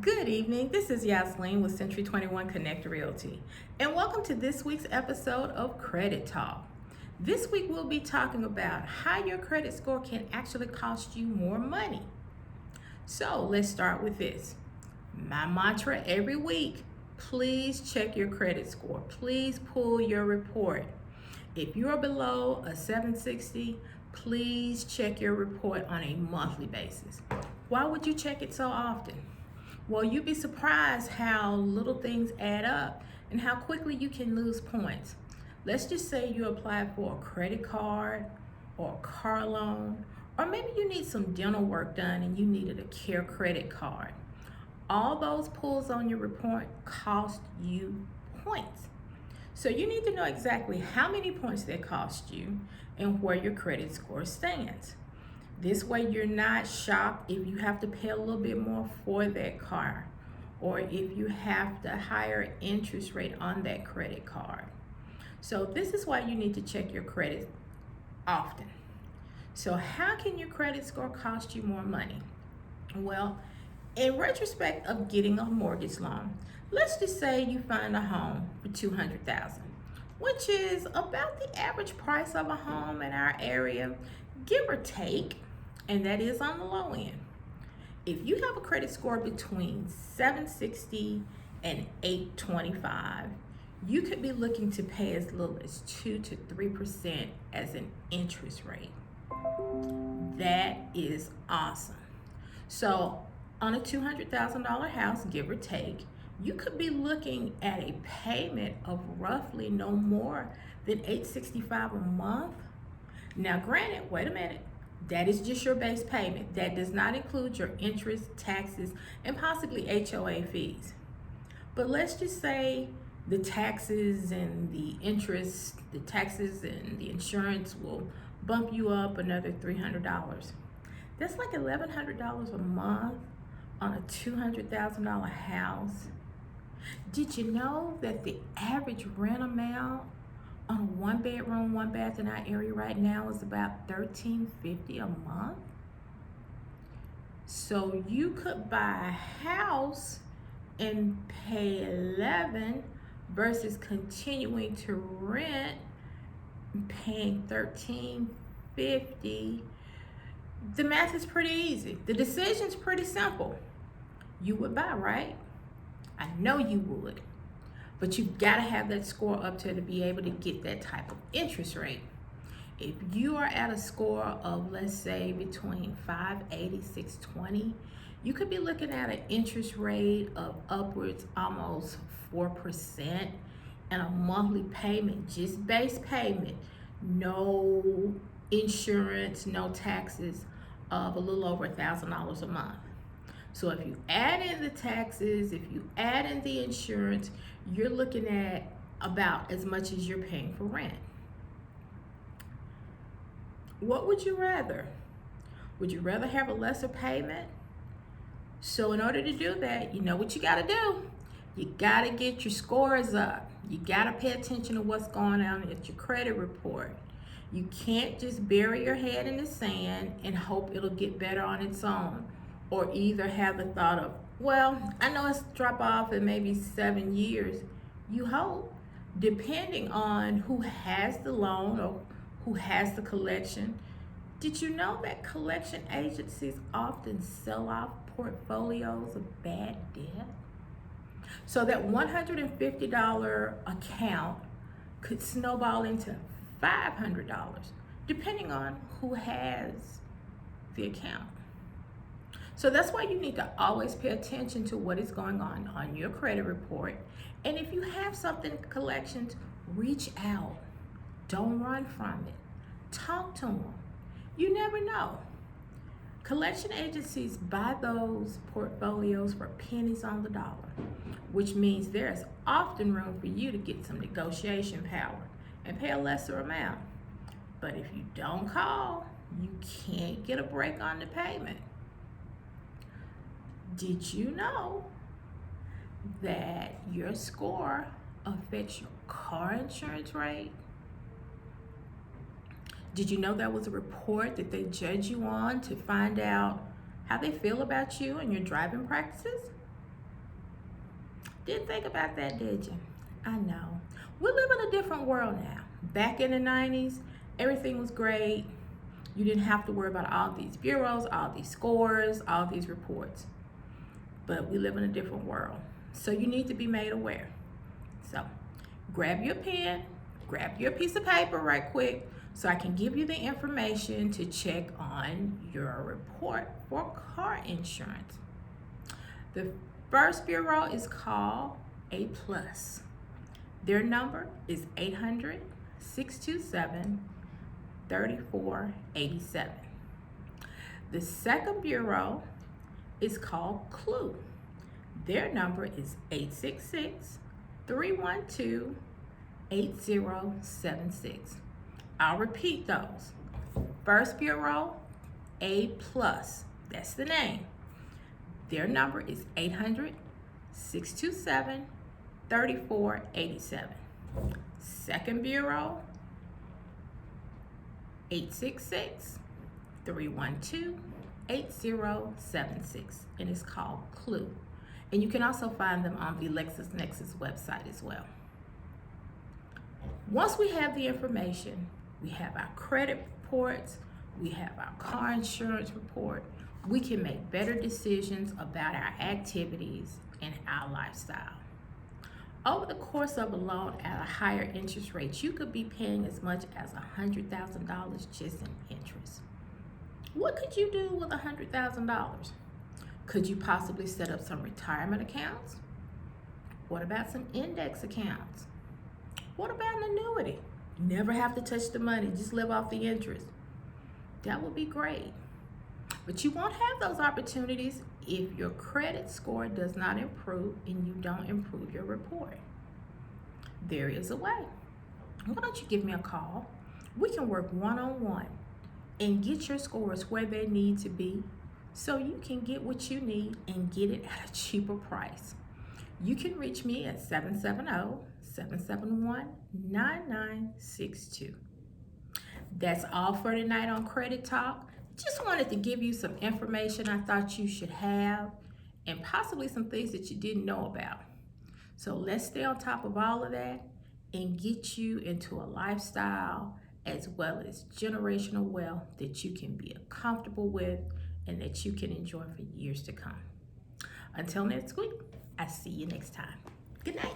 Good evening. This is Yasleen with Century 21 Connect Realty, and welcome to this week's episode of Credit Talk. This week we'll be talking about how your credit score can actually cost you more money. So let's start with this. My mantra every week: please check your credit score. Please pull your report. If you are below a 760, please check your report on a monthly basis. Why would you check it so often? Well, you'd be surprised how little things add up and how quickly you can lose points. Let's just say you applied for a credit card or a car loan, or maybe you need some dental work done and you needed a Care Credit card. All those pulls on your report cost you points. So you need to know exactly how many points they cost you and where your credit score stands. This way you're not shocked if you have to pay a little bit more for that car, or if you have the higher interest rate on that credit card. So this is why you need to check your credit often. So how can your credit score cost you more money? Well, in retrospect of getting a mortgage loan, let's just say you find a home for $200,000, which is about the average price of a home in our area, give or take, and that is on the low end. If you have a credit score between 760 and 825, you could be looking to pay as little as 2 to 3% as an interest rate. That is awesome. So on a $200,000 house, give or take, you could be looking at a payment of roughly no more than $865 a month. Now granted, wait a minute, that is just your base payment. That does not include your interest, taxes, and possibly HOA fees. But let's just say the taxes and the interest, the taxes and the insurance will bump you up another $300. That's like $1,100 a month on a $200,000 house. Did you know that the average rent amount on a one bedroom, one bath in our area right now is about $1,350 a month? So you could buy a house and pay $11 versus continuing to rent and paying $1,350. The math is pretty easy. The decision's pretty simple. You would buy, right? I know you would. But you've got to have that score up to be able to get that type of interest rate. If you are at a score of, let's say, between 580, 620, you could be looking at an interest rate of upwards almost 4% and a monthly payment, just base payment, no insurance, no taxes, of a little over $1,000 a month. So if you add in the taxes, if you add in the insurance, you're looking at about as much as you're paying for rent. What would you rather? Would you rather have a lesser payment? So in order to do that, you know what you gotta do? You gotta get your scores up. You gotta pay attention to what's going on at your credit report. You can't just bury your head in the sand and hope it'll get better on its own, or either have the thought of, well, I know it's drop off in maybe 7 years. You hope, depending on who has the loan or who has the collection. Did you know that collection agencies often sell off portfolios of bad debt? So that $150 account could snowball into $500, depending on who has the account. So that's why you need to always pay attention to what is going on your credit report. And if you have something in collections, reach out. Don't run from it. Talk to them. You never know. Collection agencies buy those portfolios for pennies on the dollar, which means there's often room for you to get some negotiation power and pay a lesser amount. But if you don't call, you can't get a break on the payment. Did you know that your score affects your car insurance rate? Did you know there was a report that they judge you on to find out how they feel about you and your driving practices? Didn't think about that, did you? I know. We live in a different world now. Back in the 90s, everything was great. You didn't have to worry about all these bureaus, all these scores, all these reports. But we live in a different world. So you need to be made aware. So grab your pen, grab your piece of paper right quick so I can give you the information to check on your report for car insurance. The first bureau is called A Plus. Their number is 800-627-3487. The second bureau is called Clue. Their number is 866-312-8076. I'll repeat those. First bureau, A Plus. That's the name. Their number is 800-627-3487. Second bureau, 866-312-8076, and it's called Clue. And you can also find them on the LexisNexis website as well. Once we have the information, we have our credit reports, we have our car insurance report, we can make better decisions about our activities and our lifestyle. Over the course of a loan at a higher interest rate, you could be paying as much as $100,000 just in interest. What could you do with $100,000? Could you possibly set up some retirement accounts? What about some index accounts? What about an annuity? Never have to touch the money, just live off the interest. That would be great. But you won't have those opportunities if your credit score does not improve and you don't improve your report. There is a way. Why don't you give me a call? We can work one-on-one and get your scores where they need to be so you can get what you need and get it at a cheaper price. You can reach me at 770-771-9962. That's all for tonight on Credit Talk. Just wanted to give you some information I thought you should have and possibly some things that you didn't know about. So let's stay on top of all of that and get you into a lifestyle as well as generational wealth that you can be comfortable with and that you can enjoy for years to come. Until next week, I see you next time. Good night.